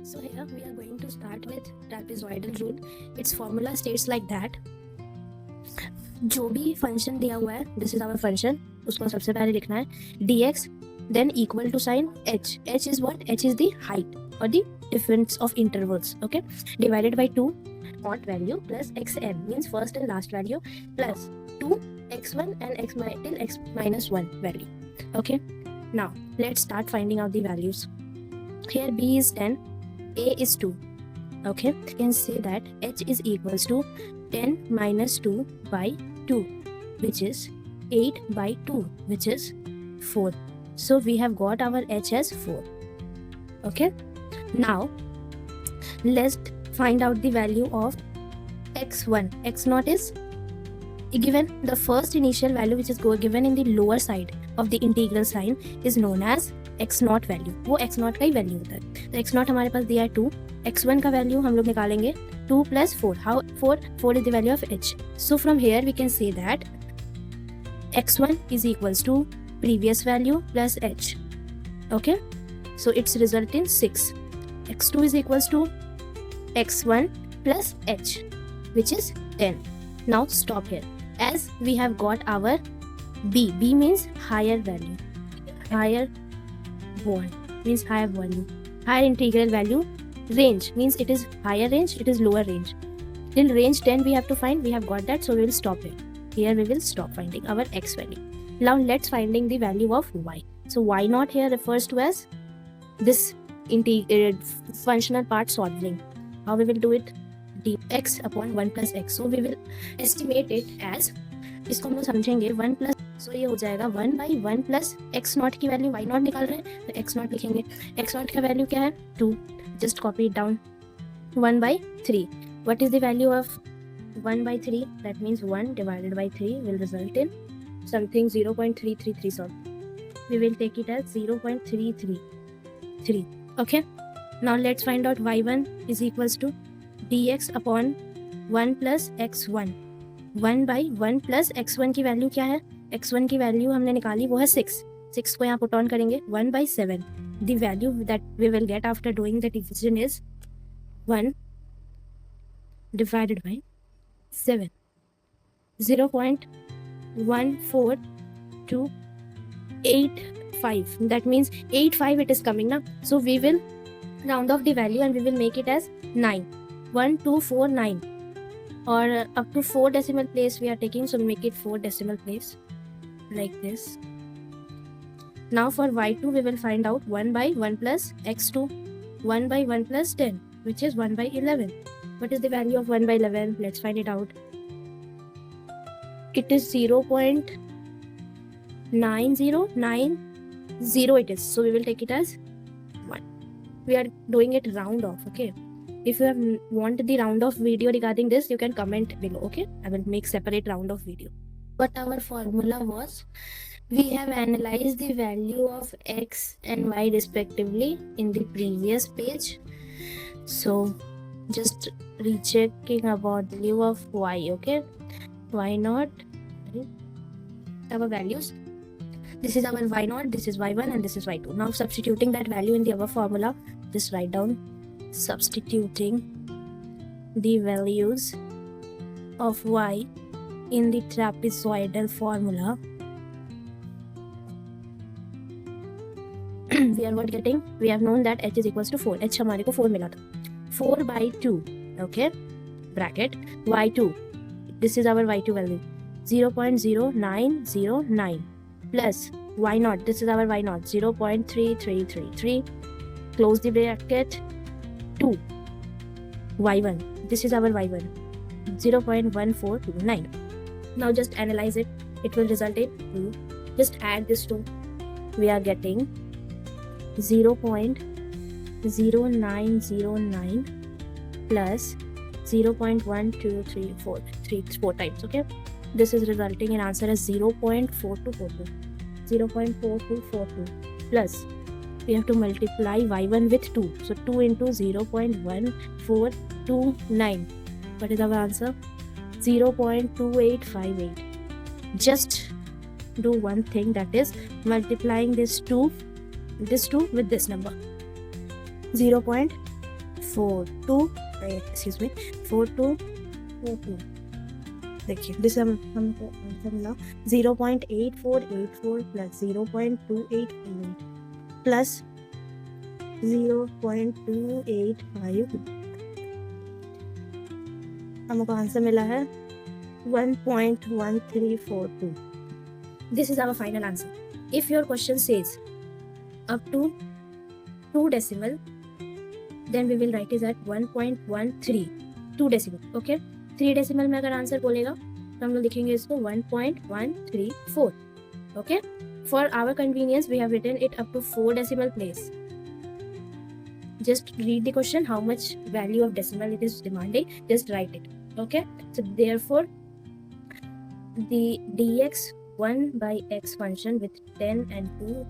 So here we are going to start with trapezoidal rule. Its formula states like that. जो भी function दिया हुआ है, this is our function, उसको सबसे पहले लिखना है dx then equal to sign h. h is what? h is the height or the difference of intervals, okay, divided by 2 odd value plus xn means first and last value plus 2 x1 and x till x minus 1 value. Okay, now let's start finding out the values. Here b is 10, a is 2. Okay, you can say that h is equals to 10 minus 2 by 2, which is 8 by 2, which is 4. So we have got our h as 4. Okay, now let's find out the value of x1. x0 is given, the first initial value which is given in the lower side of the integral sign is known as x0 value. वो x0 का ही value होता है. तो x0 हमारे पास दिया है 2, x1 का value हम लोग निकालेंगे 2 plus 4. How? 4 is the value of h. So from here we can say that x1 is equals to previous value plus h. Okay, so its result in 6. x2 is equals to x1 plus h, which is 10. Now stop here, as we have got our b. b means higher value, higher one means higher value, higher integral value. Range means it is higher range, it is lower range. Till range 10 we have to find. We have got that, so we will stop it. Here we will stop finding our x value. Now let's finding the value of y. So y naught here refers to as this functional part solving. How we will do it? dx upon 1 plus x. So we will estimate it as, इसको हम लोग समझेंगे 1 plus, सो ये हो जाएगा 1 by 1 plus x not की value, why not निकाल रहे हैं तो एक्स नॉट लिखेंगे. एक्स नॉट का वैल्यू क्या है? 2. Just copy it down. 1 by 3. What is the value of 1 by 3? That means 1 divided by 3 will result in something 0.333. So we will take it as 0.333. Okay. Now let's find out y1 is equals to dx upon 1 plus x1. 1 by 1 plus x1 की value क्या है? x1 की value हमने निकाली, वो है 6. 6 को यहाँ पुट ऑन करेंगे. 1 by 7. The value that we will get after doing the division is 1 divided by 7. 0.1425. That means 85 it is coming now. So we will round off the value and we will make it as 9. 1249. Or up to 4 decimal place we are taking, so make it 4 decimal place like this. Now for y2 we will find out 1 by 1 plus x2, 1 by 1 plus 10, which is 1 by 11. What is the value of 1 by 11? Let's find it out. It is 0.9090 it is. So we will take it as 1. We are doing it round off, okay? If you have want the round off video regarding this, you can comment below, okay? I will make separate round off video. What our formula was, we have analyzed the value of x and y respectively in the previous page. So just rechecking about the value of y, okay? Y naught, our values. This is our y naught, this is y1 and this is y2. Now substituting that value in the above formula, just write down substituting the values of y in the trapezoidal formula. We are what getting? We have known that h is equals to 4. h हमारे को 4 मिला था. 4 by 2. Okay. Bracket y2. This is our y2 value. 0.0909 plus y naught. This is our y naught. 0.3333. Close the bracket. 2. y1. This is our y1. 0.1429. Now just analyze it. It will result in 2. Just add this 2. We are getting 0.0909 plus 0.1234 4 times. Okay, this is resulting in answer as 0.4242. 0.4242 plus we have to multiply y1 with 2, so 2 into 0.1429. What is our answer? 0.2858. Just do one thing, that is multiplying this 2 with this number, 0.2858. Excuse me 4242 देखिए this हमको answer मिला 0.8484 plus 0.288 plus 0.285 हमको answer मिला है 1.1342. This is our final answer. If your question says up to 2 decimal, then we will write it at 1.13 2 decimal. Okay, 3 decimal में अगर answer बोलेगा तो हम लोग लिखेंगे इसको 1.134. Okay, for our convenience we have written it up to 4 decimal place. Just read the question, how much value of decimal it is demanding, just write it. Okay, so therefore the dx 1 by x function with 10 and 2,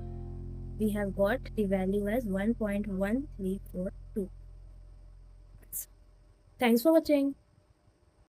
we have got the value as 1.1342. Thanks for watching.